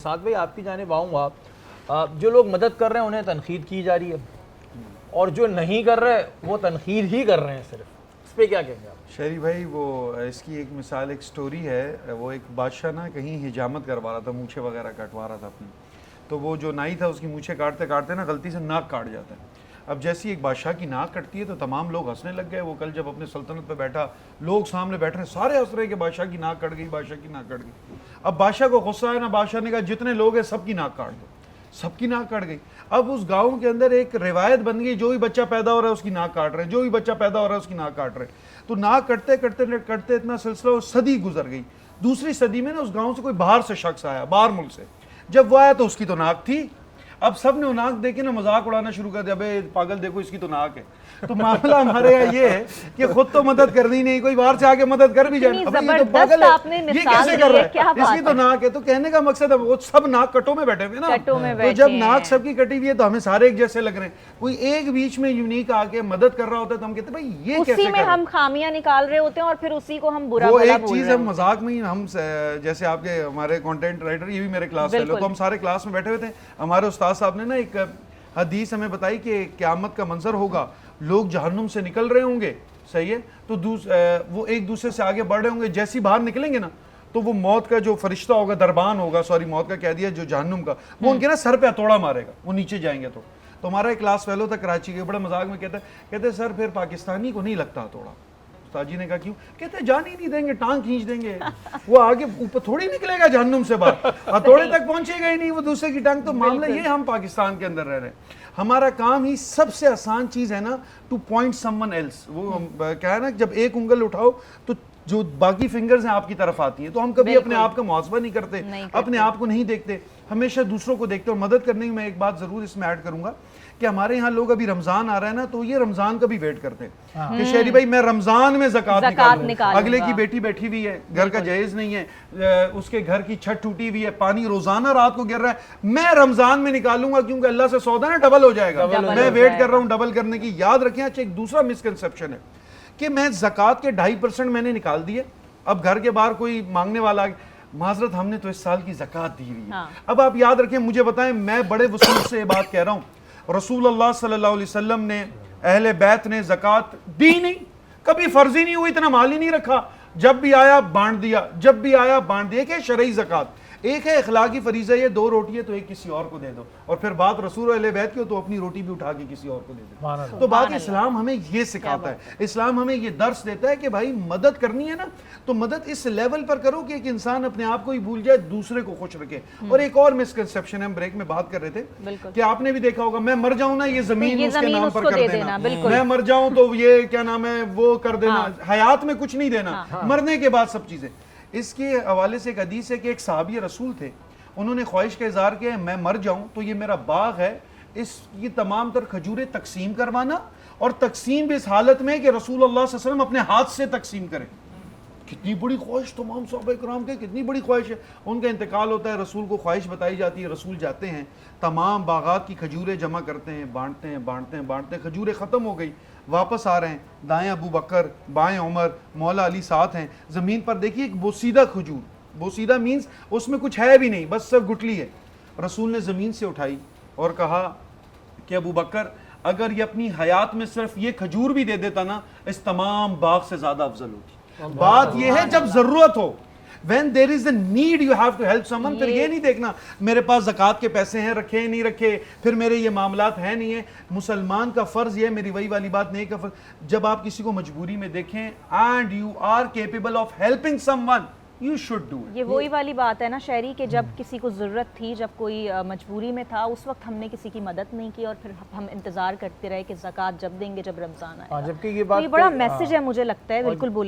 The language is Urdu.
ساتھ بھائی آپ کی جانب آؤں گا، جو لوگ مدد کر رہے ہیں انہیں تنقید کی جا رہی ہے اور جو نہیں کر رہے وہ تنقید ہی کر رہے ہیں، صرف اس پہ کیا کہیں گے آپ؟ شہری بھائی وہ اس کی ایک مثال، ایک سٹوری ہے. وہ ایک بادشاہ نا کہیں حجامت کروا رہا تھا، مونچھیں وغیرہ کٹوا رہا تھا اپنی. تو وہ جو نائی تھا اس کی مونچھیں کاٹتے کاٹتے نا غلطی سے ناک کاٹ جاتا ہے. اب جیسی ایک بادشاہ کی ناک کٹتی ہے تو تمام لوگ ہنسنے لگ گئے. وہ کل جب اپنے سلطنت پہ بیٹھا، لوگ سامنے بیٹھ رہے ہیں، سارے ہنس رہے کہ بادشاہ کی ناک کٹ گئی، بادشاہ کی ناک کٹ گئی. اب بادشاہ کو غصہ ہے نا، بادشاہ نے کہا جتنے لوگ ہیں سب کی ناک کاٹ دو. سب کی ناک کٹ گئی. اب اس گاؤں کے اندر ایک روایت بن گئی، جو بھی بچہ پیدا ہو رہا ہے اس کی ناک کاٹ رہے ہیں، جو بھی بچہ پیدا ہو رہا ہے اس کی ناک کاٹ رہے ہیں. تو ناک کٹتے کٹتے کٹتے اتنا سلسلہ وہ صدی گزر گئی. دوسری صدی میں نا اس گاؤں سے کوئی باہر سے شخص آیا، باہر ملک سے. جب وہ آیا تو اس کی تو ناک تھی. اب سب نے وہ ناک دیکھ کے نا مذاق اڑانا شروع کر دیا، بے پاگل دیکھو اس کی تو ناک ہے. تو معاملہ ہمارے یہاں یہ ہے کہ خود تو مدد کرنی نہیں، کوئی باہر سے آ کے مدد کر بھی جائے، اب یہ تو پاگل ہے، یہ کیسے کر رہا ہے، اس کی تو ناک ہے. تو کہنے کا مقصد ہے وہ سب ناک کٹوں میں بیٹھے ہوئے نا، تو جب ناک سب کی کٹی ہوئی ہے تو ہمیں سارے ایک جیسے لگ رہے ہیں. کوئی ایک بیچ میں یونیک آ کے مدد کر رہا ہوتا ہے تو ہم کہتے ہیں بھائی یہ کیسے اسی میں ہم خامیاں نکال رہے ہوتے ہیں اور پھر اسی کو ہم برا وہ بھلا ایک بول چیز رہے ہم ہیں. مذاق میں ہی، ہم جیسے آپ کے ہمارے کانٹینٹ رائٹر، یہ بھی میرے کلاس فیلو، تو ہم سارے کلاس میں بیٹھے ہوئے تھے. ہمارے استاد صاحب نے نا ایک حدیث ہمیں بتائی کہ قیامت کا منظر ہوگا، لوگ جہنم سے نکل رہے ہوں گے، صحیح ہے، تو وہ ایک دوسرے سے آگے بڑھ رہے ہوں گے. جیسی باہر نکلیں گے نا تو وہ موت کا جو فرشتہ ہوگا، دربان ہوگا، سوری موت کا کہہ دیا، جو جہنم کا، وہ ان کے نا سر پہ ہتھوڑا مارے گا، وہ نیچے جائیں گے. تو ہمارا ایک کلاس فیلو تھا کراچی کے، بڑا مذاق میں کہتے سر پھر پاکستانی کو نہیں لگتا ہتھوڑا. استاد جی نے کہا کیوں؟ کہتے جان ہی نہیں دیں گے، ٹانگ کھینچ دیں گے، وہ آگے اوپر تھوڑی نکلے گا جہنم سے باہر، ہتھوڑے تک پہنچے گا ہی نہیں، وہ دوسرے کی ٹانگ. تو معاملہ یہ ہم پاکستان کے اندر رہ رہے ہیں. ہمارا کام ہی سب سے آسان چیز ہے نا to point someone else. وہ کیا ہے نا، جب ایک انگل اٹھاؤ تو جو باقی فنگرز ہیں آپ کی طرف آتی ہیں. تو ہم کبھی اپنے آپ کا محاسبہ نہیں کرتے، اپنے آپ کو نہیں دیکھتے، ہمیشہ دوسروں کو دیکھتے. اور مدد کرنے کی میں ایک بات ضرور اس میں ایڈ کروں گا کہ ہمارے یہاں لوگ ابھی رمضان آ رہا ہے نا تو یہ رمضان کا بھی ویٹ کرتے ہیں کہ شہری بھائی میں رمضان میں زکوٰۃ نکالوں. اگلے کی بیٹی بیٹھی ہوئی ہے، گھر کا جہیز نہیں ہے، اس کے گھر کی چھت ٹوٹی ہوئی ہے، پانی روزانہ رات کو گر رہا ہے، میں رمضان میں نکالوں گا کیونکہ اللہ سے سودا نا ڈبل ہو جائے گا، میں ویٹ کر رہا ہوں ڈبل کرنے کی. یاد رکھیں. اچھا ایک دوسرا مسکنسپشن ہے کہ میں زکوٰۃ کے 2.5% میں نے نکال دیے، اب گھر کے باہر کوئی مانگنے والا معذرت ہم نے تو اس سال کی زکوٰۃ دی ہوئی ہے. اب آپ یاد رکھیں، مجھے بتائیں، میں بڑے وصول سے یہ بات کہہ رہا ہوں، رسول اللہ صلی اللہ علیہ وسلم نے، اہل بیت نے زکوٰۃ دی نہیں، کبھی فرض ہی نہیں ہوئی، اتنا مال ہی نہیں رکھا، جب بھی آیا بانٹ دیا، جب بھی آیا بانٹ دیا. ایک ہے شرعی زکوٰۃ، ایک ہے اخلاقی فریضہ، یہ 2 روٹی ہے تو ایک کسی اور کو دے دو، اور پھر بات رسول اہل بیت کی ہو تو اپنی روٹی بھی اٹھا کے کسی اور کو دے دو. تو بات اسلام ہمیں یہ سکھاتا ہے، اسلام ہمیں یہ درس دیتا ہے کہ بھائی مدد کرنی ہے نا تو مدد اس لیول پر کرو کہ ایک انسان اپنے آپ کو ہی بھول جائے، دوسرے کو خوش رکھے. اور ایک اور مسکنسپشن ہے، ہم بریک میں بات کر رہے تھے کہ آپ نے بھی دیکھا ہوگا، میں مر جاؤں نا یہ زمین اس کے نام پر کر دینا، میں مر جاؤں تو یہ کیا نام ہے وہ کر دینا، حیات میں کچھ نہیں دینا، مرنے کے بعد سب چیزیں. اس کے حوالے سے ایک حدیث ہے کہ ایک صحابی رسول تھے، انہوں نے خواہش کا اظہار کیا میں مر جاؤں تو یہ میرا باغ ہے، اس کی تمام تر کھجوریں تقسیم کروانا، اور تقسیم بھی اس حالت میں کہ رسول اللہ صلی اللہ علیہ وسلم اپنے ہاتھ سے تقسیم کریں. کتنی بڑی خواہش تمام صحابہ کرام کے، کتنی بڑی خواہش ہے. ان کا انتقال ہوتا ہے، رسول کو خواہش بتائی جاتی ہے، رسول جاتے ہیں، تمام باغات کی کھجوریں جمع کرتے ہیں، بانٹتے ہیں بانٹتے ہیں بانٹتے ہیں، کھجوریں ختم ہو گئی، واپس آ رہے ہیں، دائیں ابو بکر، بائیں عمر، مولا علی ساتھ ہیں. زمین پر دیکھیے ایک بوسیدہ کھجور، بوسیدہ مینز اس میں کچھ ہے بھی نہیں، بس صرف گٹلی ہے. رسول نے زمین سے اٹھائی اور کہا کہ ابو بکر اگر یہ اپنی حیات میں صرف یہ کھجور بھی دے دیتا نا، اس تمام باغ سے زیادہ افضل ہوتی. بات یہ ہے جب ضرورت ہو، when there is a need you have to help someone. پھر یہ نہیں دیکھنا میرے پاس زکوٰۃ کے پیسے ہیں، رکھے نہیں رکھے، پھر میرے یہ معاملات ہیں نہیں ہیں. مسلمان کا فرض یہ ہے، میری وہی والی بات نہیں کا فرض، جب آپ کسی کو مجبوری میں دیکھیں and you are capable of helping someone, you should do it. یہ وہی والی بات ہے نا شہری، کہ جب کسی کو ضرورت تھی، جب کوئی مجبوری میں تھا، اس وقت ہم نے کسی کی مدد نہیں کی، اور پھر ہم انتظار کرتے رہے کہ زکوٰۃ جب دیں گے جب رمضان آئے گا. جبکہ یہ بڑا میسج ہے مجھے لگتا ہے. بالکل بولیں.